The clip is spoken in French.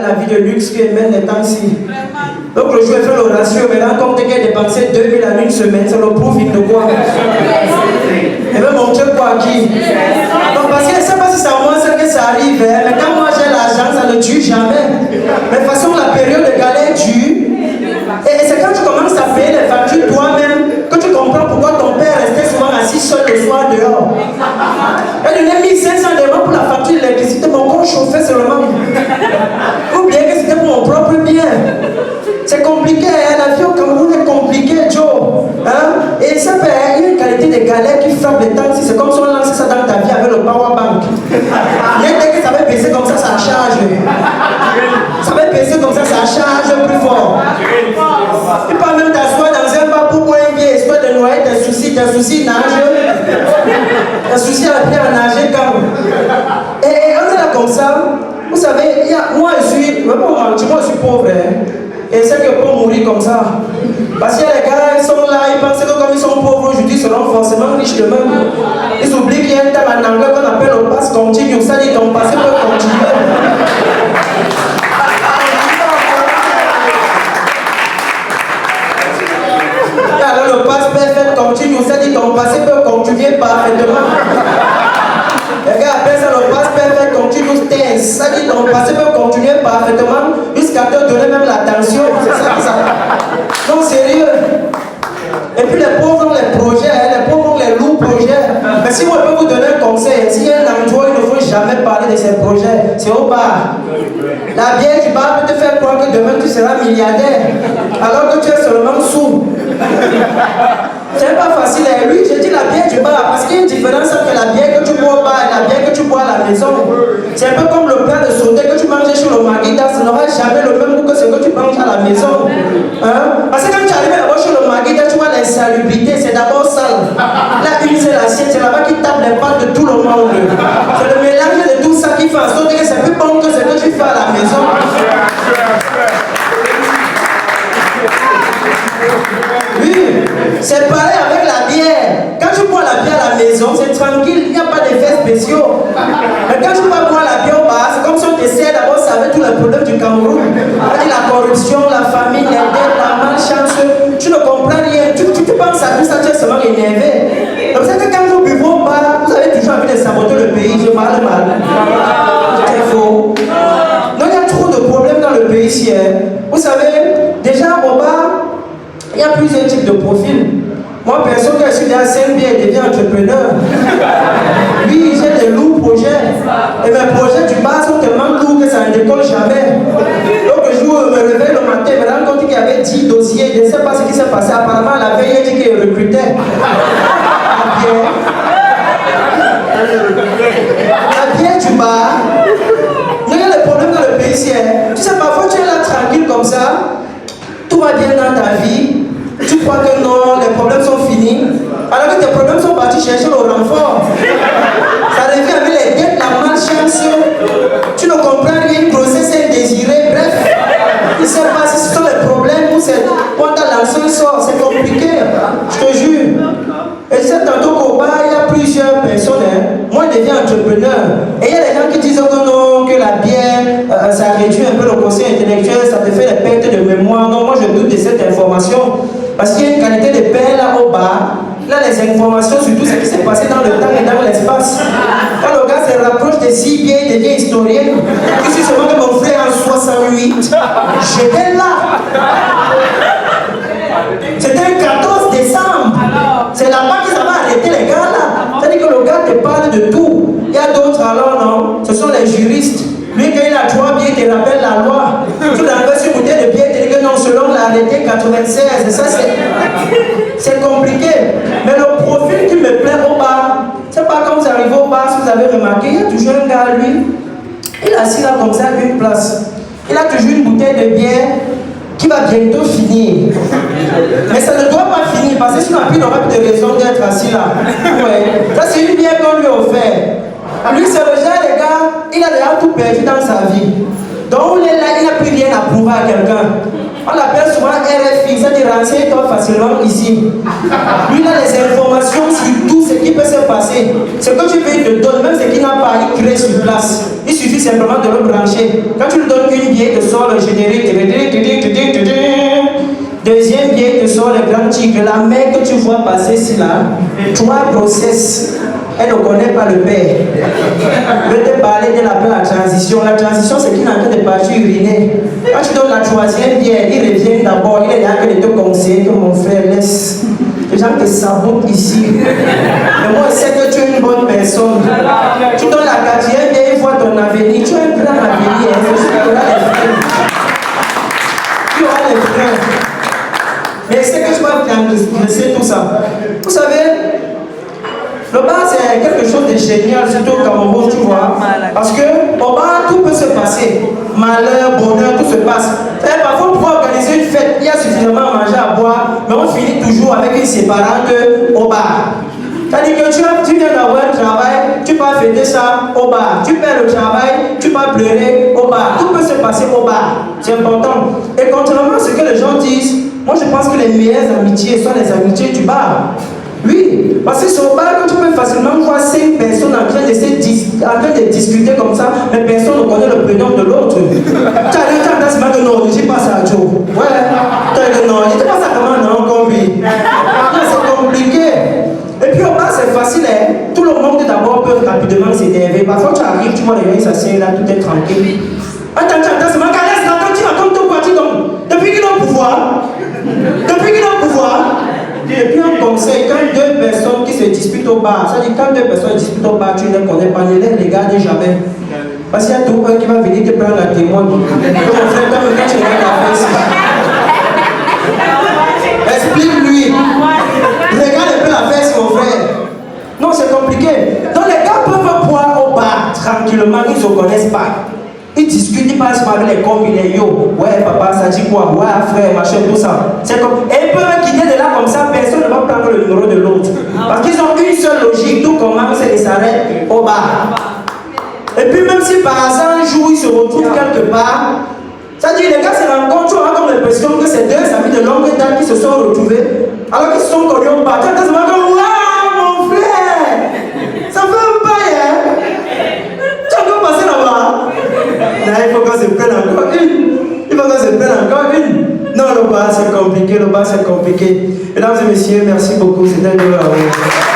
la vie de luxe qu'elle mène les temps-ci. Donc le jour, elle fait le ratio, maintenant, comme dès qu'elle dépensait 2000 en une semaine, ça le prouve de quoi? Elle veut montrer quoi à qui? Donc parce qu'elle ne sait pas si c'est à moi seul que ça arrive, hein, mais quand moi j'ai l'argent, ça ne tue jamais. Mais de toute façon, la période de galère tue. Et c'est quand tu commences à payer les factures toi-même que tu comprends pourquoi ton père restait souvent assis seul le soir dehors. Elle donnait 1500 € pour la facture d'électricité, mon corps chauffait seulement. Ou bien que c'était pour mon propre bien. C'est compliqué, hein? La vie au Cameroun est compliquée, Joe. Hein? Et ça fait il y a une qualité de galère qui frappe les temps. C'est comme si on lançait ça dans ta vie avec le power bank. Dès que ça va baisser comme ça charge. Ça va baisser comme ça charge plus fort. Tu peux même t'asseoir dans un bar pour boire un bière, histoire de noyer tes soucis nagent. Tes soucis à la pierre à nager comme. Et on est là comme ça. Vous savez, moi je suis pauvre. Hein? Et c'est que pour mourir comme ça. Parce que les gars, ils sont là, ils pensent que comme ils sont pauvres aujourd'hui, ils seront forcément riches de même. Ils oublient qu'il y a un temps en anglais qu'on appelle le pass continu. Ça dit ton passé peut continuer. Alors le pass perfect continue. Ça dit ton passé peut continuer parfaitement. Les gars appellent ça le pass perfect continue tense. Ça dit ton passé peut continuer parfaitement jusqu'à te donner même l'attention. C'est ça que ça. Non, sérieux. Et puis les pauvres ont les projets, les pauvres ont les lourds projets. Mais si moi je peux vous donner un conseil, s'il y a un endroit, il ne faut jamais parler de ces projets, c'est au bar. La bière du bar peut te faire croire que demain tu seras milliardaire, alors que tu es seulement sourd. C'est pas facile. Et lui, je dis la bière du bar, parce qu'il y a une différence entre la bière que tu bois au bar et la bière que tu bois à la maison. C'est un peu comme le plat de sauté que tu manges sur le Maguida, ça n'aura jamais le même goût que ce que tu manges à la maison. Hein? Parce que quand tu arrives d'abord sur le Maguida, tu vois l'insalubrité, c'est d'abord sale. Là, une c'est l'assiette, c'est là-bas qui tape les pattes de tout le monde. C'est le mélange de tout ça qui fait en sorte que c'est plus bon que ce que tu fais à la maison. Oui, c'est pareil avec la bière. Quand tu bois la bière à la maison, c'est tranquille, il n'y a pas d'effets spéciaux. Mais quand tu vas boire la bière au bar, c'est comme si on t'essayait d'abord ça avec tous les problèmes du Cameroun. La corruption, la famine, les dettes, la malchance. Tu ne comprends rien. Tu penses à tout ça, tu es seulement énervé. Donc c'est que quand vous buvez au bar, vous avez toujours envie de saboter le pays. Je parle mal. C'est faux. Donc il y a trop de problèmes dans le pays ici. Vous savez, déjà au bar, il y a plusieurs types de profils. Moi, personne qui a su dans 5 biens devient entrepreneur. Oui, j'ai des lourds projets. Et mes projets du bas sont tellement lourds que ça ne décolle jamais. Donc, le jour où je me réveille le matin, je me rends compte qu'il y avait 10 dossiers. Je ne sais pas ce qui s'est passé. Apparemment, la veille, il a dit qu'il recrutait. La bière du bar. Il y a des problèmes dans le pays ici. Tu sais, parfois, tu es là tranquille comme ça. Tout va bien dans ta vie. Tu crois que non, les problèmes sont finis. Alors que tes problèmes sont partis chercher le renfort. Ça revient avec les dettes, la malchance. Tu ne comprends rien, une grossesse indésirée. Bref, je ne sais pas si ce sont les problèmes ou c'est quand tu as lancé le sort. C'est compliqué, je te jure. Et je sais tantôt qu'au bar, il y a plusieurs personnes. Moi, je deviens entrepreneur. Et il y a des gens qui disent que non, que la bière, ça réduit un peu le quotient intellectuel, ça te fait des pertes de mémoire. Non, moi, je doute de cette information. Parce qu'il y a une qualité de paix là au bar. Là, les informations sur tout ce qui s'est passé dans le temps et dans l'espace. Quand le gars se rapproche de si bien, il devient historien. Je suis seulement que mon frère en 68, j'étais là. C'était le 14 décembre. C'est là-bas qu'ils avaient arrêté les gars là. C'est-à-dire que le gars te parle de tout. Il y a d'autres alors, non? Ce sont les juristes. Lui, quand il a 3 biens, il te rappelle la loi. Tu l'enlèves sur une bouteille de bière, il te dit que non, selon l'arrêté 96. Et ça, c'est compliqué. Mais le profil qui me plaît au bar, c'est pas quand vous arrivez au bar, si vous avez remarqué, il y a toujours un gars, lui, il est assis là comme ça, à une place. Il a toujours une bouteille de bière qui va bientôt finir. Mais ça ne doit pas finir, parce que sinon, il n'aura plus de raison d'être assis là. Ouais. Ça, c'est une bière qu'on lui a offert. Lui, c'est le genre de gars, il a déjà tout perdu dans sa vie. Donc, il est là, il n'a plus rien à prouver à quelqu'un. On l'appelle souvent RFI, ça a dit renseigne-toi facilement ici. Lui, il a les informations sur tout ce qui peut se passer. Ce que tu veux, il te donne, même ce qu'il n'a pas, il crée sur place. Il suffit simplement de le brancher. Quand tu lui donnes une biais, il te sort le générique. Deuxième biais, il te sort le grand tigre. La mère que tu vois passer ici là, trois grossesses. Elle ne connaît pas le père. Je vais te parler de la transition. La transition, c'est qu'il est en train de partir uriner. Quand tu donnes la troisième bière, il revient d'abord. Il est là que de te conseiller que mon frère laisse. Les gens te sabotent ici. Mais moi, je sais que tu es une bonne personne. Tu donnes la quatrième bière, il voit ton avenir. Tu as un grand avenir. Tu auras les freins. Tu auras les freins. Mais c'est que tu vas laisser tout ça. Vous savez, le bar, c'est quelque chose de génial, surtout au Cameroun, tu vois. Parce que au bar, tout peut se passer. Malheur, bonheur, tout se passe. Et parfois, pour organiser une fête, il y a suffisamment à manger, à boire, mais on finit toujours avec une séparante au bar. C'est-à-dire que tu viens d'avoir un travail, tu vas fêter ça au bar. Tu perds le travail, tu vas pleurer au bar. Tout peut se passer au bar. C'est important. Et contrairement à ce que les gens disent, moi je pense que les meilleures amitiés sont les amitiés du bar. Oui, parce que sur le bar, tu peux facilement voir 5 personnes en train de discuter comme ça, mais personne ne connaît le prénom de l'autre. Tu as dit, que non, je ne dis pas ça à Joe. Ouais, tu as dit non, je ne dis pas ça comment non, compris. C'est compliqué. Et puis au bar, c'est facile, hein? Tout le monde d'abord peut rapidement s'énerver. Parfois, tu arrives, tu vois les gens s'assiedent là, tout est tranquille. Attends, c'est ma caresse, là, tu racontes tout quoi, tu donnes. Depuis qu'il a le pouvoir, et puis un conseil, quand deux personnes qui se disputent au bar, ça dit quand deux personnes se disputent au bar, tu ne les connais pas, ne les regarde jamais. Parce qu'il y a tout un qui va venir te prendre la témoin. Comme mon frère, comme quand tu regardes la face. Explique-lui. Regarde un peu la fesse, mon frère. Non, c'est compliqué. Donc les gars peuvent boire au bar tranquillement, ils ne se connaissent pas. Ils discutent, ils passent par les combis, les yo. Ouais, papa, ça dit quoi? Ouais, frère, machin, tout ça. C'est comme... Et ils peuvent quitter de là comme ça, personne ne va prendre le numéro de l'autre. Parce qu'ils ont une seule logique, tout commence et s'arrête au bar. Et puis même si par hasard un jour ils se retrouvent quelque part, ça dit les gars se rencontrent, tu auras comme l'impression que c'est deux amis de longue date qui se sont retrouvés, alors qu'ils se sont connus au bar. Tu as waouh mon frère, ça fait un bail, hein? Tu as encore passé là-bas? Là, il faut qu'on se prenne encore une. Non, le bar c'est compliqué, Mesdames et messieurs, merci beaucoup, c'était un